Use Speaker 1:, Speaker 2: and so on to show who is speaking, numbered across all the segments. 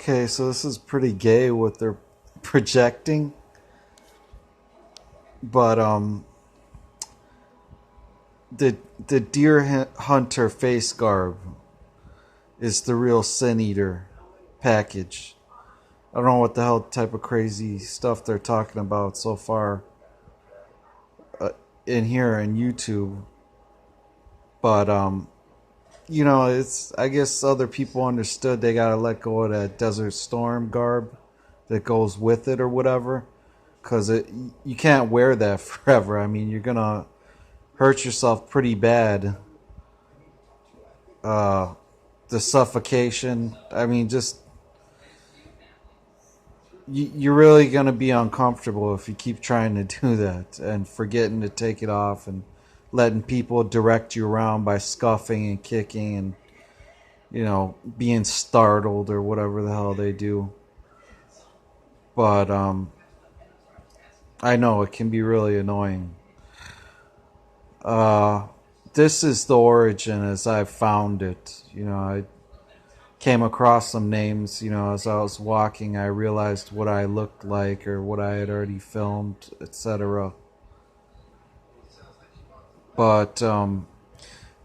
Speaker 1: Okay, so this is pretty gay what they're projecting, but the deer hunter face garb is the real sin eater package. I don't know what the hell type of crazy stuff they're talking about so far in here in YouTube, but it's, I guess other people understood they gotta let go of that Desert Storm garb that goes with it or whatever, because you can't wear that forever. I mean, you're gonna hurt yourself pretty bad. The suffocation. I mean, just you're really gonna be uncomfortable if you keep trying to do that and forgetting to take it off and letting people direct you around by scuffing and kicking and being startled or whatever the hell they do. But I know it can be really annoying. This is the origin as I found it. I came across some names, as I was walking. I realized what I looked like or what I had already filmed, etc. But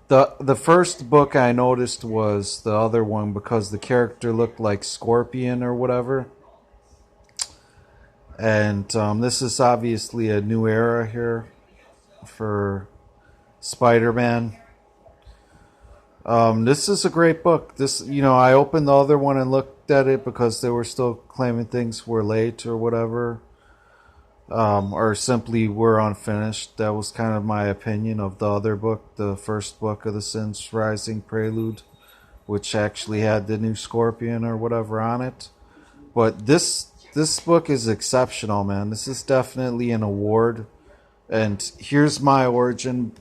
Speaker 1: the first book I noticed was the other one because the character looked like Scorpion or whatever. And this is obviously a new era here for Spider-Man. This is a great book. I opened the other one and looked at it because they were still claiming things were late or whatever, or simply were unfinished. That was kind of my opinion of the other book, the first book of the Sin's Rising Prelude, which actually had the new Scorpion or whatever on it. But this book is exceptional, man. This is definitely an award. And here's my origin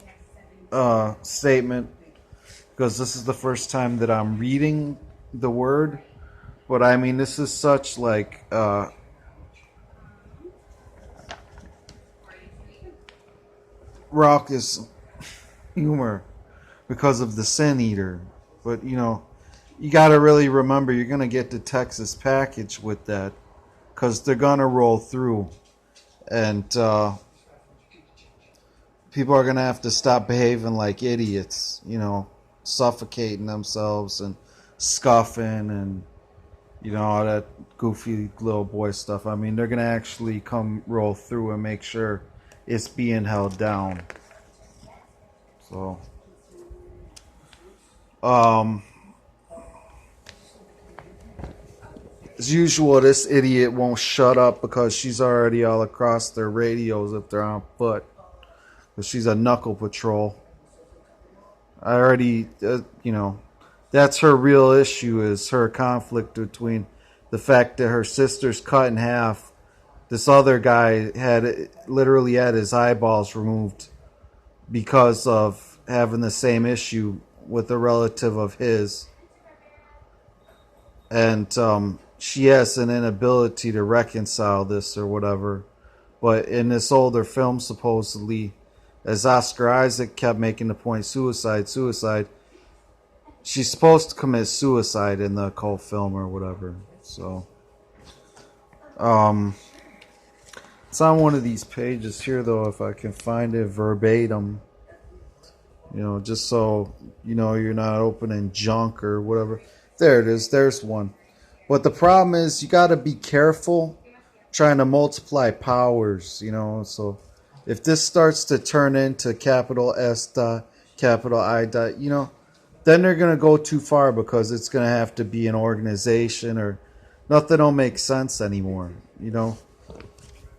Speaker 1: statement, because this is the first time that I'm reading the word. But I mean, this is such like raucous humor because of the Sin Eater. But you got to really remember you're going to get the Texas package with that, because they're going to roll through. And people are going to have to stop behaving like idiots, suffocating themselves and scuffing and, all that goofy little boy stuff. I mean, they're going to actually come roll through and make sure it's being held down. So, as usual, this idiot won't shut up because she's already all across their radios if they're on foot. Because she's a knuckle patrol. I already, that's her real issue, is her conflict between the fact that her sister's cut in half. This other guy literally had his eyeballs removed because of having the same issue with a relative of his. And she has an inability to reconcile this or whatever. But in this older film, supposedly, as Oscar Isaac kept making the point, suicide, she's supposed to commit suicide in the cult film or whatever. So, it's on one of these pages here, though, if I can find it verbatim. Just so you're not opening junk or whatever. There it is. There's one. But the problem is you got to be careful trying to multiply powers, So if this starts to turn into capital S dot, capital I dot, then they're going to go too far, because it's going to have to be an organization or nothing don't make sense anymore,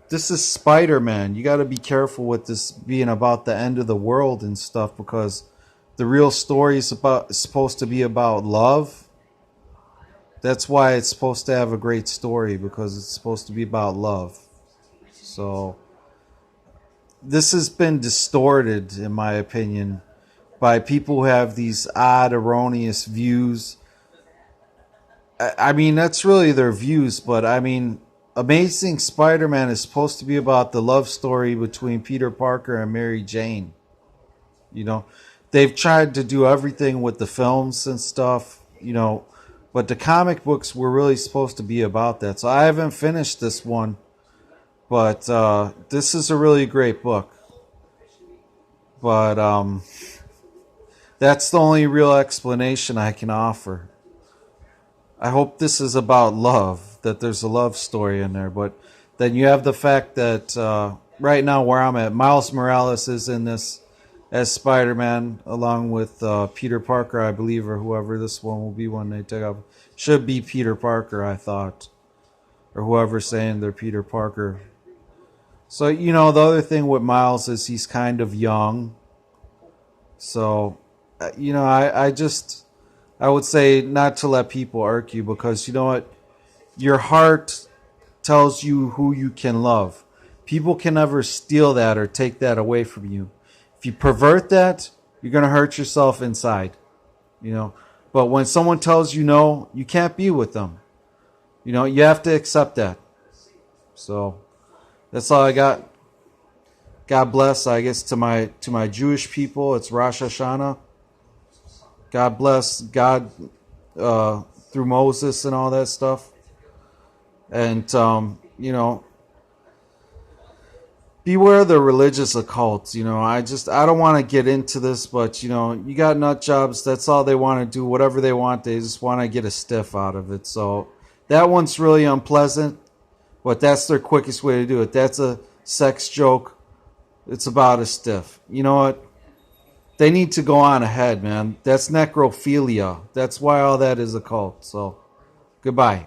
Speaker 1: This is Spider-Man. You got to be careful with this being about the end of the world and stuff, because the real story is supposed to be about love. That's why it's supposed to have a great story, because it's supposed to be about love. So this has been distorted, in my opinion, by people who have these odd, erroneous views. I mean, that's really their views, but I mean, Amazing Spider-Man is supposed to be about the love story between Peter Parker and Mary Jane. They've tried to do everything with the films and stuff, But the comic books were really supposed to be about that. So I haven't finished this one, but this is a really great book. But that's the only real explanation I can offer. I hope this is about love, that there's a love story in there. But then you have the fact that right now where I'm at, Miles Morales is in this as Spider-Man, along with Peter Parker, I believe, or whoever this one will be when they take off. Should be Peter Parker, I thought. Or whoever's saying they're Peter Parker. So, the other thing with Miles is he's kind of young. So, I would say not to let people irk you, because you know what? Your heart tells you who you can love. People can never steal that or take that away from you. If you pervert that, you're going to hurt yourself inside. But when someone tells you no, you can't be with them. You have to accept that. So that's all I got. God bless. I guess to my Jewish people, it's Rosh Hashanah. God bless God through Moses and all that stuff. And beware the religious occults. I don't want to get into this, but you got nut jobs. That's all they want to do. Whatever they want, they just want to get a stiff out of it. So that one's really unpleasant, but that's their quickest way to do it. That's a sex joke. It's about a stiff. You know what? They need to go on ahead, man. That's necrophilia. That's why all that is a cult. So, goodbye.